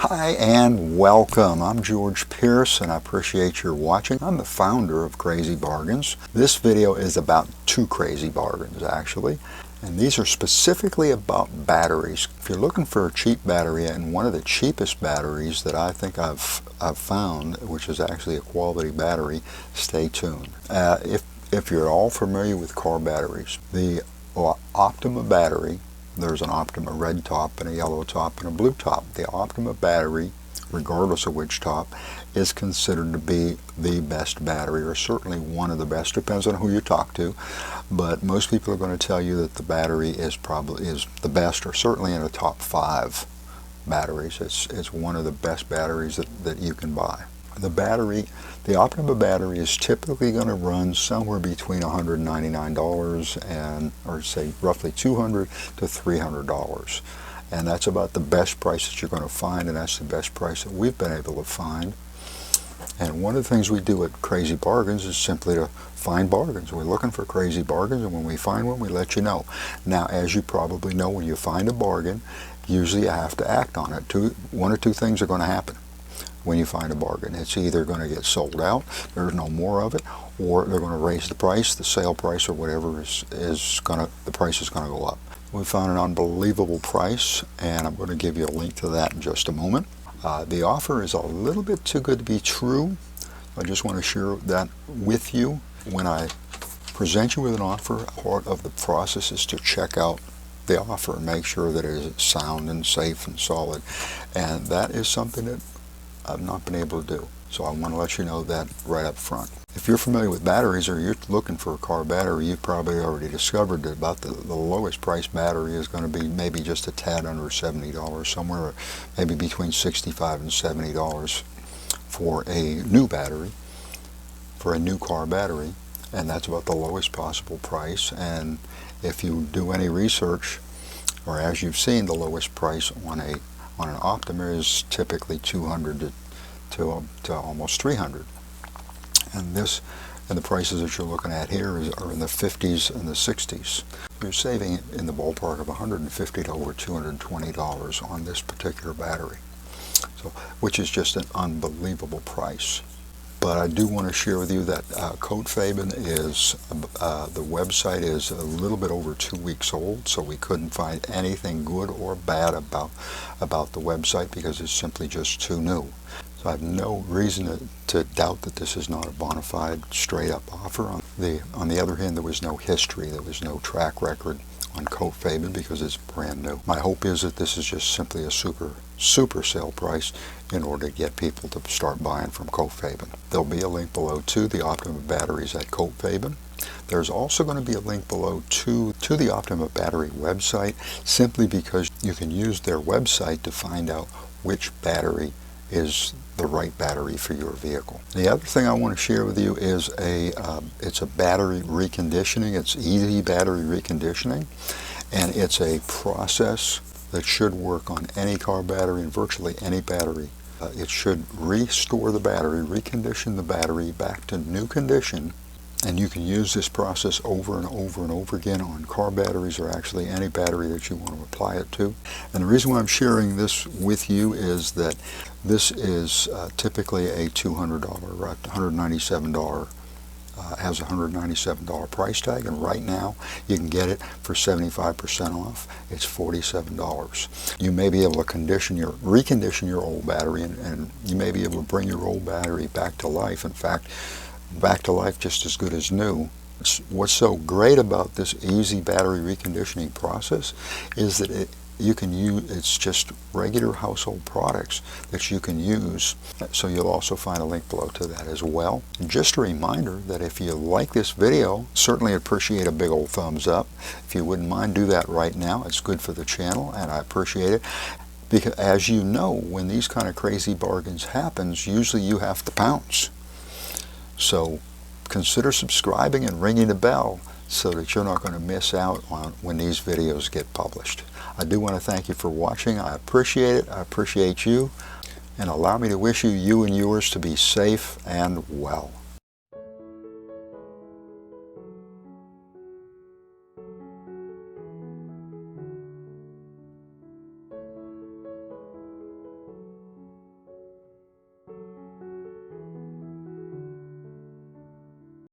Hi and welcome. I'm George Pierce and I appreciate your watching. I'm the founder of Crazy Bargains. This video is about two crazy bargains actually, and these are specifically about batteries. If you're looking for a cheap battery, and one of the cheapest batteries that I think I've found, which is actually a quality battery, stay tuned. If you're all familiar with car batteries, the Optima Battery, there's an Optima red top and a yellow top and a blue top. The Optima Battery, regardless of which top, is considered to be the best battery, or certainly one of the best. Depends on who you talk to, but most people are going to tell you that the battery is the best, or certainly in the top 5 batteries. It's one of the best batteries that you can buy. The Optima Battery is typically going to run somewhere between $199 and, or say roughly $200 to $300, and that's about the best price that you're going to find, and that's the best price that we've been able to find. And one of the things we do at Crazy Bargains is simply to find bargains. We're looking for crazy bargains, and when we find one, we let you know. Now, as you probably know, when you find a bargain, usually you have to act on it. One or two things are going to happen when you find a bargain. It's either going to get sold out, there's no more of it, or they're going to raise the price, the sale price or whatever the price is going to go up. We found an unbelievable price, and I'm going to give you a link to that in just a moment. The offer is a little bit too good to be true. I just want to share that with you. When I present you with an offer, part of the process is to check out the offer and make sure that it is sound and safe and solid, and that is something that I've not been able to do. So I want to let you know that right up front. If you're familiar with batteries, or you're looking for a car battery, you've probably already discovered that about the lowest price battery is going to be maybe just a tad under $70, somewhere maybe between $65 and $70 for a new battery, for a new car battery, and that's about the lowest possible price. And if you do any research, or as you've seen, the lowest price on an Optima is typically $200 to almost $300, and the prices that you're looking at here are in the 50s and the 60s. You're saving in the ballpark of $150 to over $220 on this particular battery, so which is just an unbelievable price. But I do want to share with you that Coatfaben is, the website is a little bit over 2 weeks old, so we couldn't find anything good or bad about the website because it's simply just too new. So I have no reason to doubt that this is not a bona fide, straight up offer. On the other hand, there was no history, there was no track record on Coatfaben because it's brand new. My hope is that this is just simply a super sale price in order to get people to start buying from Coatfaben. There'll be a link below to the Optima batteries at Coatfaben. There's also going to be a link below to the Optima Battery website, simply because you can use their website to find out which battery is the right battery for your vehicle. The other thing I want to share with you is it's a battery reconditioning. It's easy battery reconditioning, and it's a process that should work on any car battery and virtually any battery. It should restore the battery, recondition the battery back to new condition, and you can use this process over and over and over again on car batteries, or actually any battery that you want to apply it to. And the reason why I'm sharing this with you is that this is typically a $200, $197, has a $197 price tag, and right now you can get it for 75% off. It's $47. You may be able to recondition your old battery, and you may be able to bring your old battery back to life. In fact, back to life just as good as new. What's so great about this easy battery reconditioning process is that it's just regular household products that you can use. So you'll also find a link below to that as well. And just a reminder that if you like this video, certainly appreciate a big old thumbs up. If you wouldn't mind, do that right now. It's good for the channel and I appreciate it. Because as you know, when these kind of crazy bargains happens, usually you have to pounce. So consider subscribing and ringing the bell so that you're not going to miss out on when these videos get published. I do want to thank you for watching. I appreciate it. I appreciate you. And allow me to wish you and yours to be safe and well.